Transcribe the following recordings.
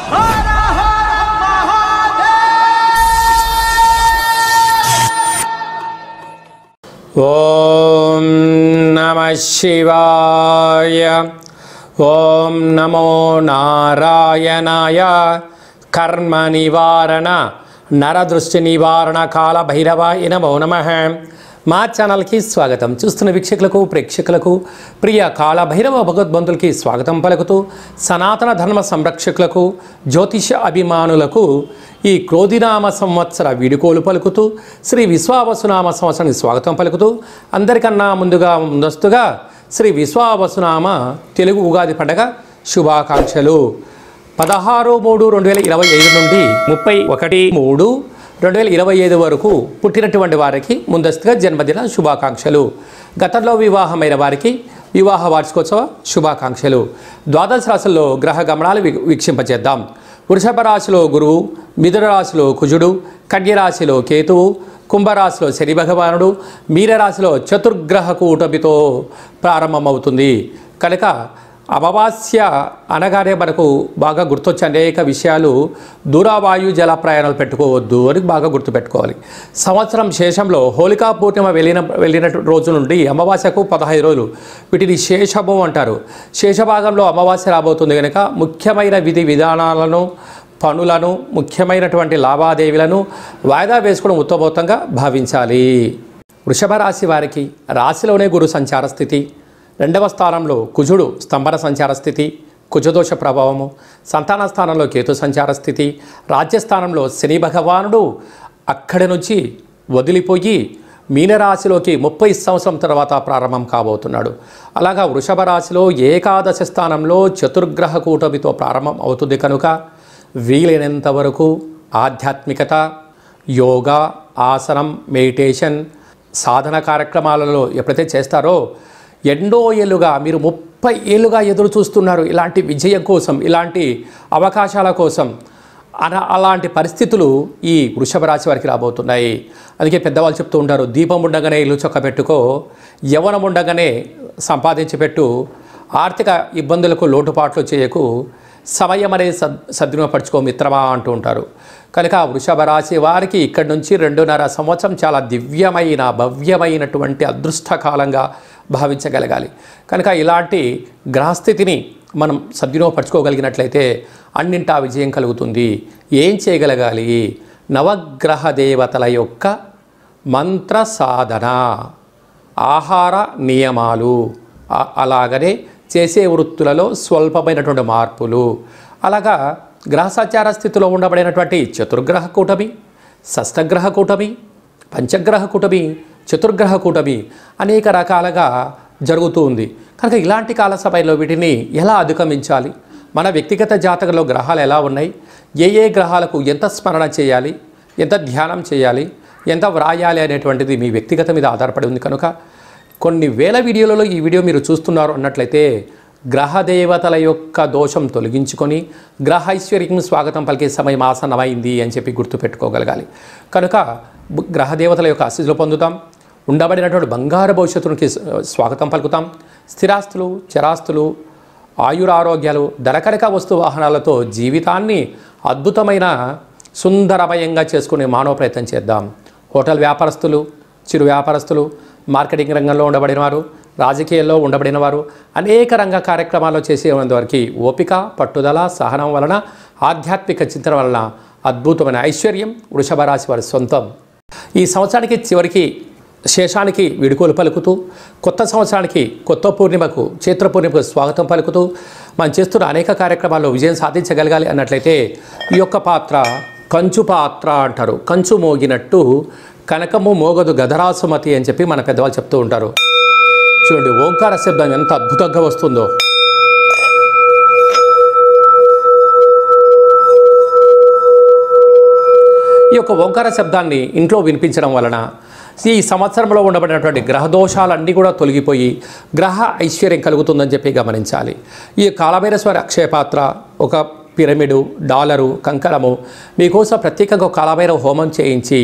ఓం నమః శివాయ. ఓం నమో నారాయణాయ. కర్మ నివారణ నరదృష్టి నివారణ కాల భైరవాయ నమో నమః. మా ఛానల్కి స్వాగతం. చూస్తున్న వీక్షకులకు ప్రేక్షకులకు ప్రియ కాల భైరవ భగవద్బంధులకి స్వాగతం పలుకుతూ, సనాతన ధర్మ సంరక్షకులకు జ్యోతిష అభిమానులకు ఈ క్రోధినామ సంవత్సర వీడుకోలు పలుకుతూ, శ్రీ విశ్వావసునామ సంవత్సరానికి స్వాగతం పలుకుతూ, అందరికన్నా ముందస్తుగా శ్రీ విశ్వావసునామ తెలుగు ఉగాది పండగ శుభాకాంక్షలు. 16/3/2025 నుండి 31/3/2025 వరకు పుట్టినటువంటి వారికి ముందస్తుగా జన్మదిన శుభాకాంక్షలు. గతంలో వివాహమైన వారికి వివాహ వార్షికోత్సవ శుభాకాంక్షలు. ద్వాదశ రాశుల్లో గ్రహ గమనాలు వీక్షింపచేద్దాం. వృషభ రాశిలో గురువు, మిథున రాశిలో కుజుడు, కన్యరాశిలో కేతువు, కుంభరాశిలో శని భగవానుడు, మీనరాశిలో చతుర్గ్రహ కూటమితో ప్రారంభమవుతుంది. కనుక అమావాస్య అనగానే మనకు బాగా గుర్తొచ్చే అనేక విషయాలు, దూరవాయు జల ప్రయాణాలు పెట్టుకోవద్దు అని బాగా గుర్తుపెట్టుకోవాలి. సంవత్సరం శేషంలో హోళికా పూర్ణిమ వెళ్ళిన రోజు నుండి అమావాస్యకు 15 రోజులు, వీటిని శేషము అంటారు. శేషభాగంలో అమావాస్య రాబోతుంది కనుక ముఖ్యమైన విధి విధానాలను, పనులను, ముఖ్యమైనటువంటి లావాదేవీలను వాయిదా వేసుకోవడం ఉత్తమోత్తంగా భావించాలి. వృషభ రాశి వారికి రాశిలోనే గురు సంచార స్థితి, 2వ స్థానంలో కుజుడు స్తంభన సంచార స్థితి, కుజదోష ప్రభావము, సంతాన స్థానంలో కేతు సంచార స్థితి, రాజ్యస్థానంలో శని భగవానుడు అక్కడి నుంచి వదిలిపోయి మీనరాశిలోకి 30 సంవత్సరం తర్వాత ప్రారంభం కాబోతున్నాడు. అలాగా వృషభ రాశిలో ఏకాదశ స్థానంలో చతుర్గ్రహ కూటమితో ప్రారంభం అవుతుంది కనుక వీలైనంత వరకు ఆధ్యాత్మికత, యోగా, ఆసనం, మెడిటేషన్, సాధన కార్యక్రమాలలో ఎప్పుడైతే చేస్తారో, ఎన్నో ఏళ్ళుగా మీరు 30 ఏళ్ళుగా ఎదురు చూస్తున్నారు ఇలాంటి విజయం కోసం, ఇలాంటి అవకాశాల కోసం. అలాంటి పరిస్థితులు ఈ వృషభ రాశి వారికి రాబోతున్నాయి. అందుకే పెద్దవాళ్ళు చెప్తూ ఉంటారు, దీపం ఉండగానే ఇల్లు చొక్క పెట్టుకో, యవ్వనం ఉండగానే సంపాదించి పెట్టు, ఆర్థిక ఇబ్బందులకు లోటుపాట్లు చేయకు, సమయం అనేది సద్వినియోగపరచుకో మిత్రమా అంటూ ఉంటారు. కనుక వృషభ రాశి వారికి ఇక్కడి నుంచి 2.5 సంవత్సరం చాలా దివ్యమైన, భవ్యమైనటువంటి అదృష్టకాలంగా భావించగలగాలి. కనుక ఇలాంటి గ్రహస్థితిని మనం సద్వినియోగపరచుకోగలిగినట్లయితే అన్నింటా విజయం కలుగుతుంది. ఏం చేయగలగాలి? నవగ్రహ దేవతల యొక్క మంత్ర సాధన, ఆహార నియమాలు, అలాగనే చేసే వృత్తులలో స్వల్పమైనటువంటి మార్పులు, అలాగా గ్రహ సంచార స్థితిలో ఉండబడినటువంటి చతుర్గ్రహ కూటమి, షష్టగ్రహ కూటమి, పంచగ్రహ కూటమి, చతుర్గ్రహ కూటమి అనేక రకాలుగా జరుగుతూ ఉంది. కనుక ఇలాంటి కాల సమయంలో వీటిని ఎలా అధిగమించాలి, మన వ్యక్తిగత జాతకంలో గ్రహాలు ఎలా ఉన్నాయి, ఏ గ్రహాలకు ఎంత స్మరణ చేయాలి, ఎంత ధ్యానం చేయాలి, ఎంత వ్రాయాలి అనేటువంటిది మీ వ్యక్తిగత మీద ఆధారపడి ఉంది. కనుక కొన్ని వేల వీడియోలలో ఈ వీడియో మీరు చూస్తున్నారు అన్నట్లయితే గ్రహదేవతల యొక్క దోషం తొలగించుకొని గ్రహ ఐశ్వర్యం స్వాగతం పలికే సమయం ఆసన్నమైంది అని చెప్పి గుర్తుపెట్టుకోగలగాలి. కనుక గ్రహదేవతల యొక్క ఆశీస్సులు పొందుతాం, ఉండబడినటువంటి బంగారు భవిష్యత్తునికి స్వాగతం పలుకుతాం. స్థిరాస్తులు, చరాస్తులు, ఆయురారోగ్యాలు, ధనకనక వస్తు వాహనాలతో జీవితాన్ని అద్భుతమైన సుందరమయంగా చేసుకునే మానవ ప్రయత్నం చేద్దాం. హోటల్ వ్యాపారస్తులు, చిరు వ్యాపారస్తులు, మార్కెటింగ్ రంగంలో ఉండబడిన వారు, రాజకీయాల్లో ఉండబడిన వారు, అనేక రంగ కార్యక్రమాల్లో చేసేవారికి ఓపిక, పట్టుదల, సహనం వలన, ఆధ్యాత్మిక చింతన వలన అద్భుతమైన ఐశ్వర్యం వృషభ రాశి వారి సొంతం. ఈ సంవత్సరానికి చివరికి శేషానికి వీడుకోలు పలుకుతూ, కొత్త సంవత్సరానికి కొత్త పూర్ణిమకు, చైత్ర పూర్ణిమకు స్వాగతం పలుకుతూ మనం చేస్తున్న అనేక కార్యక్రమాల్లో విజయం సాధించగలగాలి అన్నట్లయితే ఈ యొక్క పాత్ర కంచు పాత్ర అంటారు. కంచు మోగినట్టు కనకము మోగదు గదరాసుమతి అని చెప్పి మన పెద్దవాళ్ళు చెప్తూ ఉంటారు. చూడండి, ఓంకార శబ్దం ఎంత అద్భుతంగా వస్తుందో. ఈ యొక్క ఓంకార శబ్దాన్ని ఇంట్లో వినిపించడం వలన ఈ సంవత్సరంలో ఉండబడినటువంటి గ్రహదోషాలన్నీ కూడా తొలగిపోయి గ్రహ ఐశ్వర్యం కలుగుతుందని చెప్పి గమనించాలి. ఈ కాలభైరవేశ్వర అక్షయ పాత్ర ఒక పిరమిడు, డాలరు, కంకణము మీకోసం ప్రత్యేకంగా కాలభైరవ హోమం చేయించి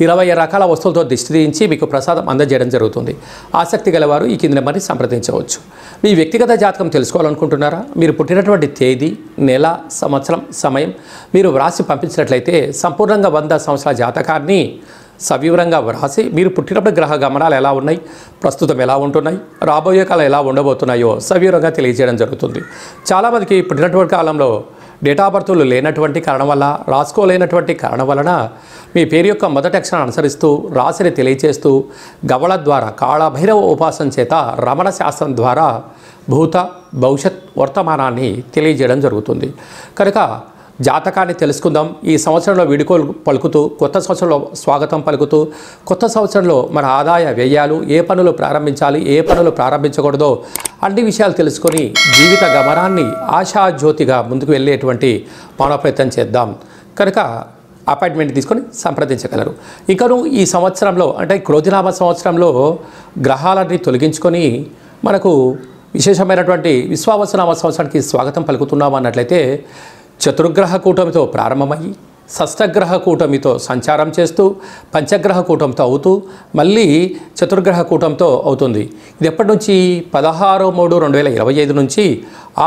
20 రకాల వస్తువులతో దిష్టి తీయించి మీకు ప్రసాదం అందజేయడం జరుగుతుంది. ఆసక్తి గలవారు ఈ కింది నెంబర్ని సంప్రదించవచ్చు. మీ వ్యక్తిగత జాతకం తెలుసుకోవాలనుకుంటున్నారా? మీరు పుట్టినటువంటి తేదీ, నెల, సంవత్సరం, సమయం మీరు వ్రాసి పంపించినట్లయితే సంపూర్ణంగా 100 సంవత్సరాల జాతకాన్ని సవివరంగా వ్రాసి మీరు పుట్టినప్పుడు గ్రహ గమనాలు ఎలా ఉన్నాయి, ప్రస్తుతం ఎలా ఉంటున్నాయి, రాబోయే కాలం ఎలా ఉండబోతున్నాయో సవివరంగా తెలియజేయడం జరుగుతుంది. చాలామందికి పుట్టినటువంటి కాలంలో డేట్ ఆఫ్ బర్త్లు లేనటువంటి కారణం వల్ల, రాసుకోలేనటువంటి కారణం వలన మీ పేరు యొక్క మొదటి అక్షరాన్ని అనుసరిస్తూ రాశిని తెలియచేస్తూ గవళ ద్వారా కాళభైరవ ఉపాసన చేత రమణ శాస్త్రం ద్వారా భూత, భవిష్యత్, వర్తమానాన్ని తెలియజేయడం జరుగుతుంది. కనుక జాతకాన్ని తెలుసుకుందాం. ఈ సంవత్సరంలో వీడుకోలు పలుకుతూ, కొత్త సంవత్సరంలో స్వాగతం పలుకుతూ, కొత్త సంవత్సరంలో మన ఆదాయ వ్యయాలు, ఏ పనులు ప్రారంభించాలి, ఏ పనులు ప్రారంభించకూడదో అన్ని విషయాలు తెలుసుకొని జీవిత గమనాన్ని ఆశాజ్యోతిగా ముందుకు వెళ్ళేటువంటి మానవ ప్రయత్నం చేద్దాం. కనుక అపాయింట్మెంట్ తీసుకొని సంప్రదించగలరు. ఇంకను ఈ సంవత్సరంలో అంటే క్రోధినామ సంవత్సరంలో గ్రహాలన్నీ తొలగించుకొని మనకు విశేషమైనటువంటి విశ్వావసునామ సంవత్సరానికి స్వాగతం పలుకుతున్నాము అన్నట్లయితే చతుర్గ్రహ కూటమితో ప్రారంభమయ్యి షష్టగ్రహ కూటమితో సంచారం చేస్తూ పంచగ్రహ కూటమితో అవుతూ మళ్ళీ చతుర్గ్రహ కూటమితో అవుతుంది. ఇది ఎప్పటి నుంచి 16/3/2025 నుంచి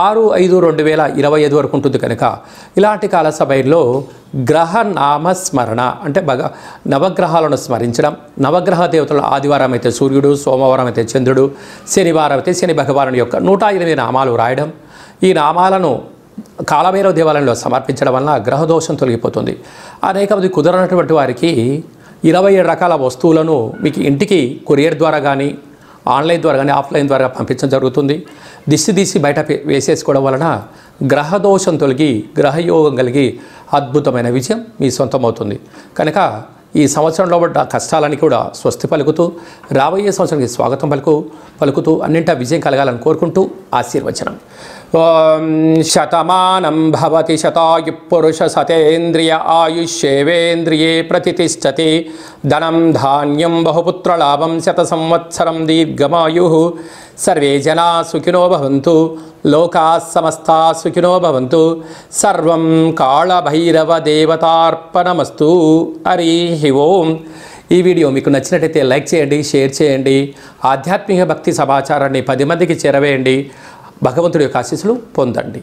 6/5/2025 వరకు ఉంటుంది. కనుక ఇలాంటి కాల సమయంలో గ్రహ నామస్మరణ అంటే నవగ్రహాలను స్మరించడం, నవగ్రహ దేవతల ఆదివారం అయితే సూర్యుడు, సోమవారం అయితే చంద్రుడు, శనివారం అయితే శని భగవానుడి యొక్క 108 నామాలు రాయడం, ఈ నామాలను కాలభైరవ దేవాలయంలో సమర్పించడం వలన గ్రహదోషం తొలగిపోతుంది. అనేక మంది కుదరనటువంటి వారికి 27 రకాల వస్తువులను మీకు ఇంటికి కొరియర్ ద్వారా కానీ, ఆన్లైన్ ద్వారా కానీ, ఆఫ్లైన్ ద్వారా పంపించడం జరుగుతుంది. దిష్టి తీసి బయట వేసేసుకోవడం వలన గ్రహదోషం తొలగి గ్రహయోగం కలిగి అద్భుతమైన విజయం మీ సొంతమవుతుంది. కనుక ఈ సంవత్సరంలో పడ్డ కష్టాలని కూడా స్వస్తి పలుకుతూ రాబోయే సంవత్సరానికి స్వాగతం పలుకుతూ అన్నింటా విజయం కలగాలని కోరుకుంటూ ఆశీర్వచనం. ఓం శతమానం భవతి శతాయు పురుష సతేంద్రియ ఆయుష్యేవేంద్రియే ప్రతిష్టతి ధనం ధాన్యం బహుపుత్రలాభం శత సంవత్సరం దీర్ఘమాయు సర్వే జనా సుఖినో భవంతు లోకా సమస్తా సుఖినో భవంతు సర్వం కాళభైరవ దేవతార్పణమస్తు. హరి ఓం. ఈ వీడియో మీకు నచ్చినట్టయితే లైక్ చేయండి, షేర్ చేయండి. ఆధ్యాత్మిక భక్తి సమాచారాన్ని 10 మందికి చేరవేయండి. భగవంతుడి యొక్క ఆశీస్సులు పొందండి.